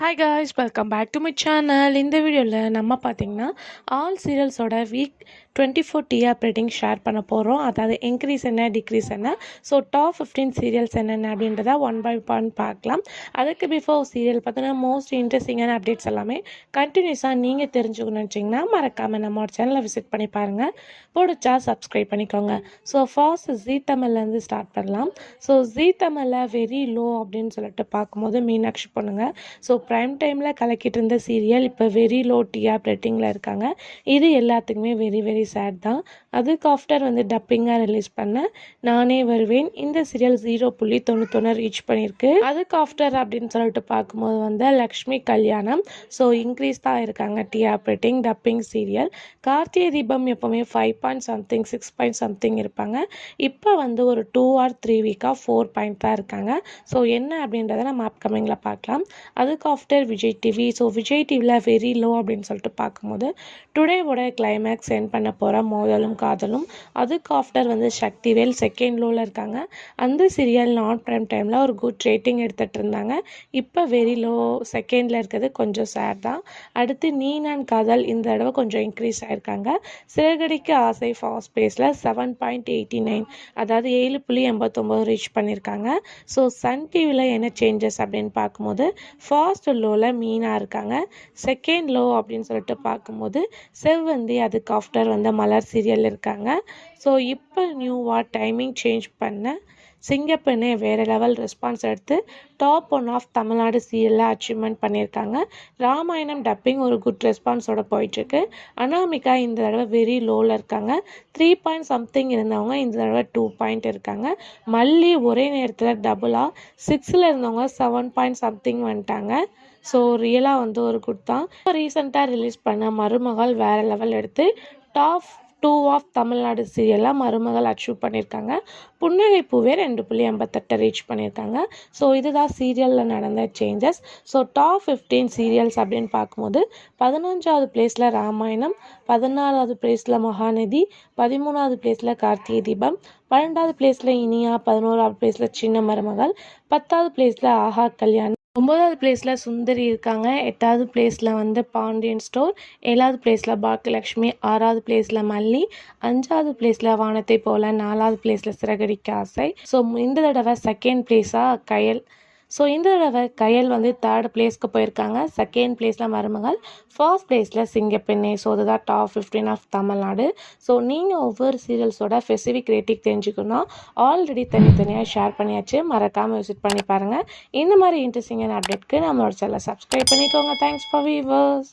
Hi guys, welcome back to my channel. இந்த வீடியோவில் நம்ம பார்த்தீங்கன்னா ஆல் சீரியல்ஸோட வீக் 24 டிஆர் ரேட்டிங் ஷேர் பண்ண போகிறோம். அதாவது இன்க்ரீஸ் என்ன, டிக்ரீஸ் என்ன, ஸோ டாப் 15 சீரியல்ஸ் என்னென்ன அப்படின்றத ஒன் பை ஒன் பார்க்கலாம். அதுக்கு பிஃபோர் சீரியல் பார்த்தீங்கன்னா மோஸ்ட் இன்ட்ரெஸ்டிங்கான அப்டேட்ஸ் எல்லாமே கண்டினியூஸாக நீங்கள் தெரிஞ்சுக்கணும்னு நினச்சிங்கன்னா மறக்காமல் நம்மளோட சேனலை விசிட் பண்ணி பாருங்கள். பிடிச்சா சப்ஸ்கிரைப் பண்ணிக்கோங்க. ஸோ ஃபர்ஸ்ட் ஜீ தமிழ்லேருந்து ஸ்டார்ட் பண்ணலாம். ஸோ ஜீ தமிழில் வெரி லோ அப்படின்னு சொல்லிட்டு பார்க்கும்போது மீனாட்சி பொண்ணுங்க. ஸோ ப்ரைம் டைமில் கலக்கிட்டு இருந்த சீரியல் இப்போ வெரி லோ டிஆர் ரேட்டிங்கில் இருக்காங்க. இது எல்லாத்துக்குமே வெரி வெரி சேட் தான். அதுக்கு ஆஃப்டர் டப்பிங்காக ரிலீஸ் பண்ண நானே வருவேன், இந்த சீரியல் 0.91 ரீச் பண்ணியிருக்கு. அதுக்கு ஆஃப்டர் அப்படின்னு சொல்லிட்டு பார்க்கும்போது லக்ஷ்மி கல்யாணம் ஸோ இன்க்ரீஸ் தான் இருக்காங்க TR rating. Dubbing serial Karthigai Deepam எப்போவுமே 5.something 6.something இருப்பாங்க. இப்போ ஒரு 2 or 3 வீக்காக 4 தான் இருக்காங்க. ஸோ என்ன அப்படின்றத நம்ம அப்கமிங்கில் பார்க்கலாம். அதுக்கு after Vijay TV. So Vijay டிவியில் வெரி லோ அப்படின்னு சொல்லிட்டு பார்க்கும்போது டுடேவோட கிளைமேக்ஸ் சென்ட் பண்ண போகிற மோதலும் காதலும். அதுக்கு ஆஃப்டர் சக்திவேல் செகண்ட் லோவில் இருக்காங்க. அந்த சீரியல் நான் ப்ரைம் டைமில் ஒரு குட் ரேட்டிங் எடுத்துகிட்டு இருந்தாங்க. இப்போ வெரி லோ செகண்டில் இருக்கிறது கொஞ்சம் சேட் தான். அடுத்து நீ நான் காதல் இந்த தடவை கொஞ்சம் இன்க்ரீஸ் ஆகிருக்காங்க. சிறகடிக்கு ஆசை ஃபாஸ்ட் பேஸில் 7.89 அதாவது 7.89 ரீச் பண்ணியிருக்காங்க. ஸோ சன் டிவியில் என்ன சேஞ்சஸ் அப்படின்னு பார்க்கும்போது ஃபர்ஸ்ட் லோவில் மீனா இருக்காங்க. செகண்ட் லோ அப்படின்னு சொல்லிட்டு பார்க்கும்போது செவ்வந்தி, அதுக்கு ஆஃப்டர் மலர் சீரியல் இருக்காங்க. ஸோ இப்போ நியூவாக டைமிங் சேஞ்ச் பண்ண சிங்கப்பெண்ணே வேறு லெவல் ரெஸ்பான்ஸ் எடுத்து டாப் 1 ஆஃப் தமிழ்நாடு சீரியலில் அச்சீவ்மெண்ட் பண்ணியிருக்காங்க. ராமாயணம் டப்பிங் ஒரு குட் ரெஸ்பான்ஸோட போயிட்டுருக்கு. அனாமிகா இந்த தடவை வெரி லோவில் இருக்காங்க. 3.something இருந்தவங்க இந்த தடவை 2 இருக்காங்க. மல்லி ஒரே நேரத்தில் டபுளாக 6ல் இருந்தவங்க 7.something வந்துட்டாங்க. ஸோ ரியலாக ஒரு குட் தான். ரீசெண்டாக ரிலீஸ் பண்ண மருமகள் வேறு லெவல் எடுத்து டாப் 2 ஆஃப் தமிழ்நாடு சீரியலாக மருமகள் அச்சீவ் பண்ணியிருக்காங்க. புன்னகை பூவே 2.88 ரீச் பண்ணியிருக்காங்க. ஸோ இதுதான் சீரியலில் நடந்த சேஞ்சஸ். ஸோ டாப் 15 சீரியல்ஸ் அப்படின்னு பார்க்கும்போது 15வது பிளேஸில் ராமாயணம், 14வது பிளேஸில் மகாநதி, 13வது பிளேஸில் கார்த்திகை தீபம், 12வது பிளேஸில் இனியா, 11வது பிளேஸில் சின்ன மருமகள், 10வது பிளேஸில் ஆஹா கல்யாணம், 9வது பிளேஸில் சுந்தரி இருக்காங்க. 8வது பிளேஸில் பாண்டியன் ஸ்டோர், 7வது பிளேஸில் பாக்கியலட்சுமி, 6வது பிளேஸில் மல்லி, 5வது பிளேஸில் வானத்தை போல, 4வது பிளேஸில் சிறகடிக்க ஆசை. ஸோ இந்த தடவை செகண்ட் பிளேஸாக கயல். ஸோ இந்த தடவை கயல் 3rd பிளேஸ்க்கு போயிருக்காங்க. செகண்ட் பிளேஸில் மருமகள், ஃபர்ஸ்ட் பிளேஸில் சிங்கப்பெண்ணே. ஸோ இதுதான் டாப் 15 ஆஃப் தமிழ்நாடு. ஸோ நீங்கள் ஒவ்வொரு சீரியல்ஸோட ஸ்பெசிஃபிக் ரேட்டிங் தெரிஞ்சுக்கணும். ஆல்ரெடி தனித்தனியாக ஷேர் பண்ணியாச்சு, மறக்காமல் விசிட் பண்ணி பாருங்கள். இந்த மாதிரி இன்ட்ரெஸ்டிங்கான அப்டேட்க்கு நம்மளோட சேனலை சப்ஸ்கிரைப் பண்ணிக்கோங்க. Thanks for viewers.